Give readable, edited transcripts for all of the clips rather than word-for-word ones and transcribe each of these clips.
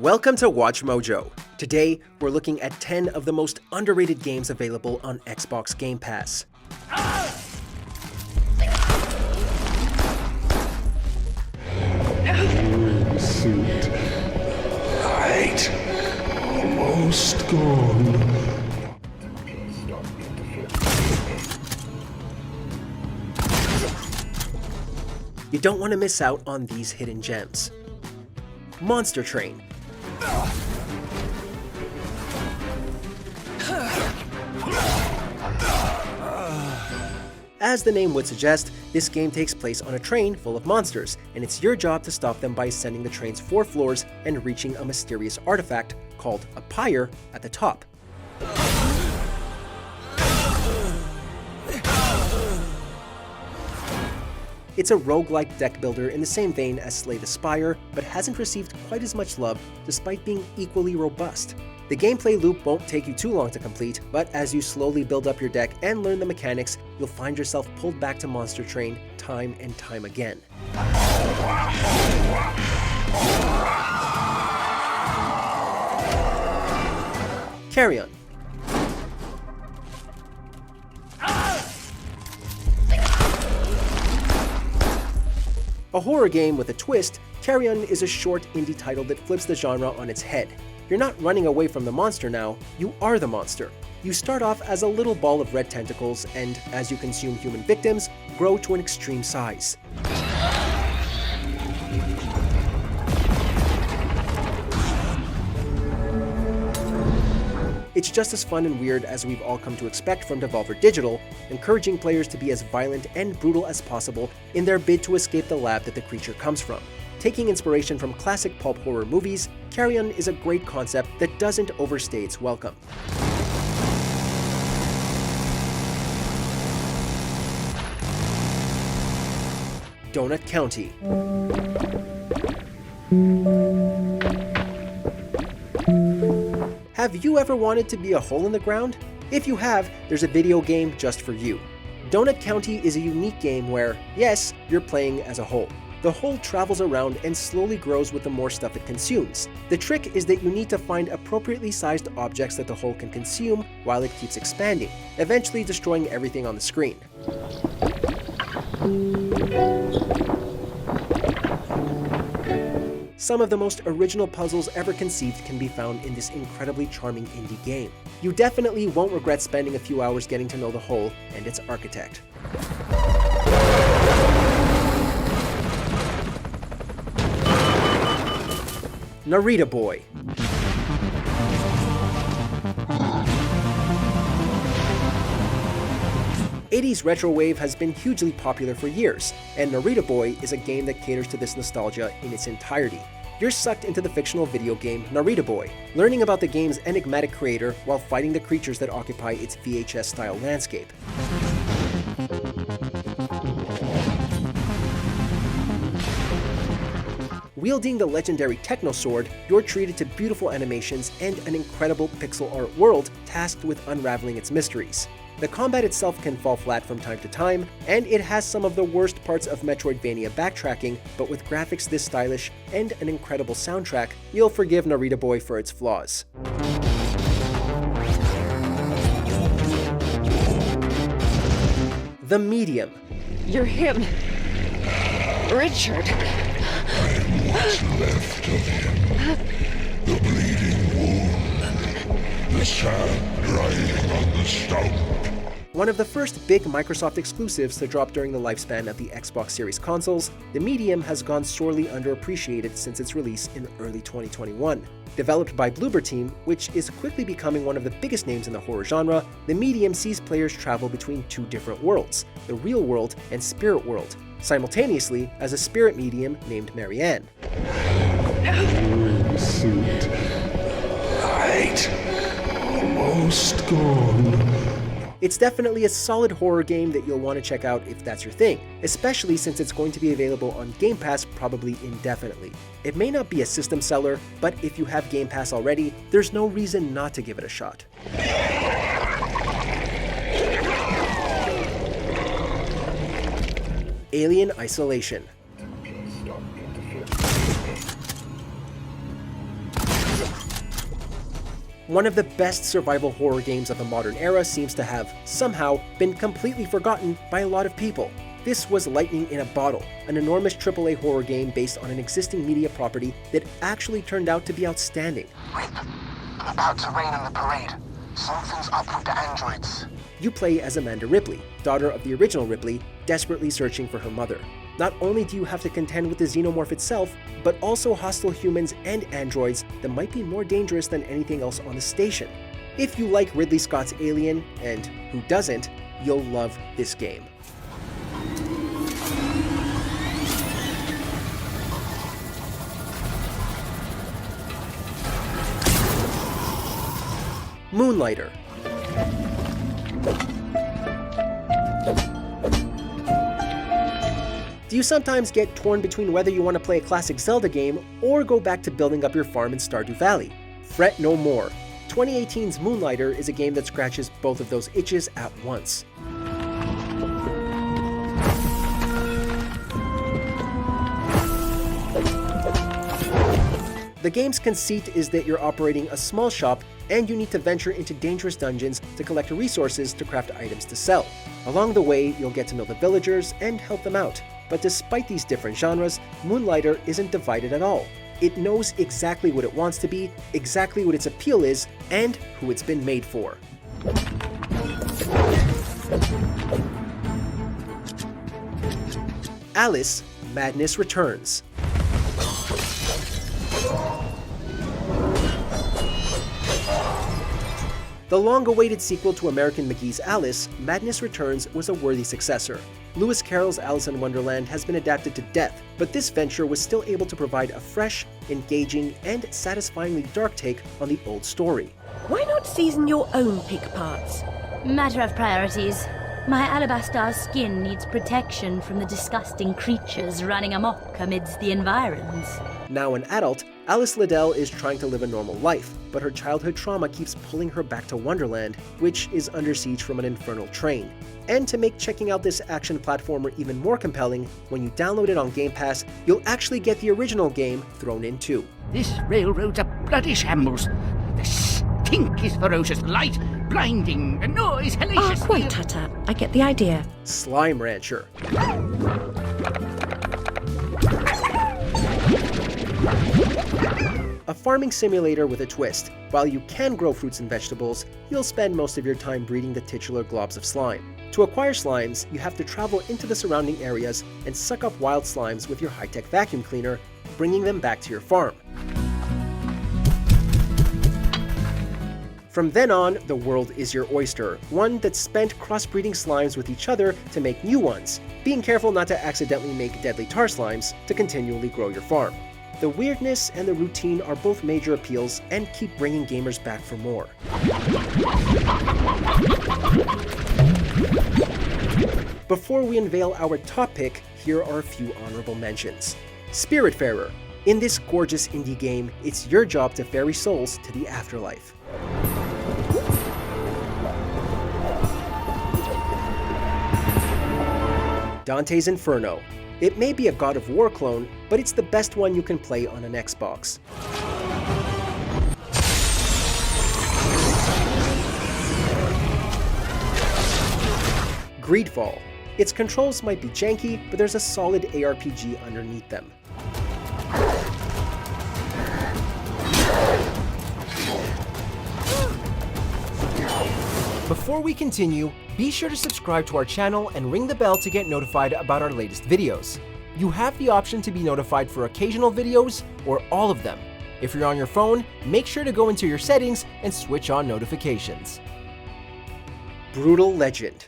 Welcome to Watch Mojo. Today, we're looking at 10 of the most underrated games available on Xbox Game Pass. Suit. Light. Almost gone. You don't want to miss out on these hidden gems. Monster Train. As the name would suggest, this game takes place on a train full of monsters, and it's your job to stop them by ascending the train's 4 floors and reaching a mysterious artifact called a pyre at the top. It's a roguelike deck builder in the same vein as Slay the Spire, but hasn't received quite as much love despite being equally robust. The gameplay loop won't take you too long to complete, but as you slowly build up your deck and learn the mechanics, you'll find yourself pulled back to Monster Train time and time again. Carrion. A horror game with a twist, Carrion is a short indie title that flips the genre on its head. You're not running away from the monster now, you are the monster. You start off as a little ball of red tentacles and, as you consume human victims, grow to an extreme size. It's just as fun and weird as we've all come to expect from Devolver Digital, encouraging players to be as violent and brutal as possible in their bid to escape the lab that the creature comes from. Taking inspiration from classic pulp horror movies, Carrion is a great concept that doesn't overstay its welcome. Donut County. Have you ever wanted to be a hole in the ground? If you have, there's a video game just for you. Donut County is a unique game where, yes, you're playing as a hole. The hole travels around and slowly grows with the more stuff it consumes. The trick is that you need to find appropriately sized objects that the hole can consume while it keeps expanding, eventually destroying everything on the screen. Some of the most original puzzles ever conceived can be found in this incredibly charming indie game. You definitely won't regret spending a few hours getting to know the hole and its architect. Narita Boy. '80s retro wave has been hugely popular for years, and Narita Boy is a game that caters to this nostalgia in its entirety. You're sucked into the fictional video game Narita Boy, learning about the game's enigmatic creator while fighting the creatures that occupy its VHS-style landscape. Wielding the legendary Techno Sword, you're treated to beautiful animations and an incredible pixel art world tasked with unraveling its mysteries. The combat itself can fall flat from time to time, and it has some of the worst parts of Metroidvania backtracking, but with graphics this stylish and an incredible soundtrack, you'll forgive Narita Boy for its flaws. The Medium. You're him. Richard. I'm what's left of him. The bleeding wound. The sand drying on the stump. One of the first big Microsoft exclusives to drop during the lifespan of the Xbox Series consoles, The Medium has gone sorely underappreciated since its release in early 2021. Developed by Bloober Team, which is quickly becoming one of the biggest names in the horror genre, The Medium sees players travel between 2 different worlds, the real world and spirit world, simultaneously as a spirit medium named Marianne. Suit. Light. Almost gone. It's definitely a solid horror game that you'll want to check out if that's your thing, especially since it's going to be available on Game Pass probably indefinitely. It may not be a system seller, but if you have Game Pass already, there's no reason not to give it a shot. Alien Isolation. One of the best survival horror games of the modern era seems to have, somehow, been completely forgotten by a lot of people. This was Lightning in a Bottle, an enormous AAA horror game based on an existing media property that actually turned out to be outstanding. Rip, about to rain on the parade. Something's up with the androids. You play as Amanda Ripley, daughter of the original Ripley, desperately searching for her mother. Not only do you have to contend with the xenomorph itself, but also hostile humans and androids that might be more dangerous than anything else on the station. If you like Ridley Scott's Alien, and who doesn't, you'll love this game. Moonlighter. Do you sometimes get torn between whether you want to play a classic Zelda game or go back to building up your farm in Stardew Valley? Fret no more. 2018's Moonlighter is a game that scratches both of those itches at once. The game's conceit is that you're operating a small shop and you need to venture into dangerous dungeons to collect resources to craft items to sell. Along the way, you'll get to know the villagers and help them out. But despite these different genres, Moonlighter isn't divided at all. It knows exactly what it wants to be, exactly what its appeal is, and who it's been made for. Alice, Madness Returns. The long-awaited sequel to American McGee's Alice, Madness Returns was a worthy successor. Lewis Carroll's Alice in Wonderland has been adapted to death, but this venture was still able to provide a fresh, engaging, and satisfyingly dark take on the old story. Why not season your own pig parts? Matter of priorities. My alabaster skin needs protection from the disgusting creatures running amok amidst the environs. Now an adult, Alice Liddell is trying to live a normal life, but her childhood trauma keeps pulling her back to Wonderland, which is under siege from an infernal train. And to make checking out this action platformer even more compelling, when you download it on Game Pass, you'll actually get the original game thrown in too. This railroad's a bloody shambles. The stink is ferocious, the light blinding, the noise hellacious. Quite, Tata. I get the idea. Slime Rancher. A farming simulator with a twist. While you can grow fruits and vegetables, you'll spend most of your time breeding the titular globs of slime. To acquire slimes, you have to travel into the surrounding areas and suck up wild slimes with your high-tech vacuum cleaner, bringing them back to your farm. From then on, the world is your oyster, one that's spent crossbreeding slimes with each other to make new ones, being careful not to accidentally make deadly tar slimes to continually grow your farm. The weirdness and the routine are both major appeals and keep bringing gamers back for more. Before we unveil our top pick, here are a few honorable mentions. Spiritfarer. In this gorgeous indie game, it's your job to ferry souls to the afterlife. Dante's Inferno. It may be a God of War clone, but it's the best one you can play on an Xbox. Greedfall. Its controls might be janky, but there's a solid ARPG underneath them. Before we continue, be sure to subscribe to our channel and ring the bell to get notified about our latest videos. You have the option to be notified for occasional videos or all of them. If you're on your phone, make sure to go into your settings and switch on notifications. Brutal Legend.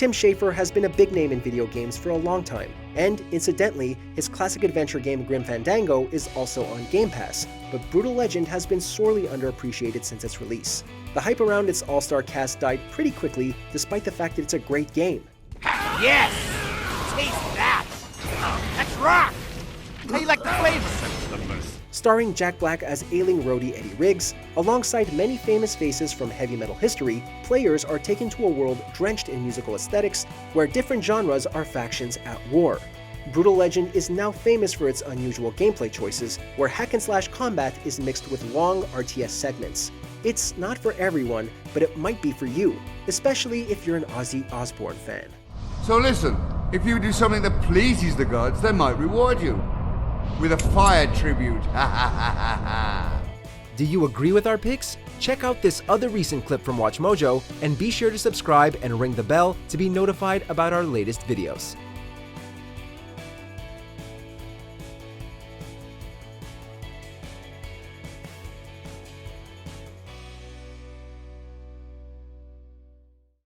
Tim Schafer has been a big name in video games for a long time, and incidentally, his classic adventure game Grim Fandango is also on Game Pass, but Brutal Legend has been sorely underappreciated since its release. The hype around its all-star cast died pretty quickly, despite the fact that it's a great game. Yes! Taste that! That's rock! How you like the flavor? Starring Jack Black as ailing roadie Eddie Riggs, alongside many famous faces from heavy metal history, players are taken to a world drenched in musical aesthetics where different genres are factions at war. Brutal Legend is now famous for its unusual gameplay choices, where hack-and-slash combat is mixed with long RTS segments. It's not for everyone, but it might be for you, especially if you're an Ozzy Osbourne fan. So listen, if you do something that pleases the gods, they might reward you with a fire tribute. Ha ha ha ha ha. Do you agree with our picks? Check out this other recent clip from WatchMojo, and be sure to subscribe and ring the bell to be notified about our latest videos.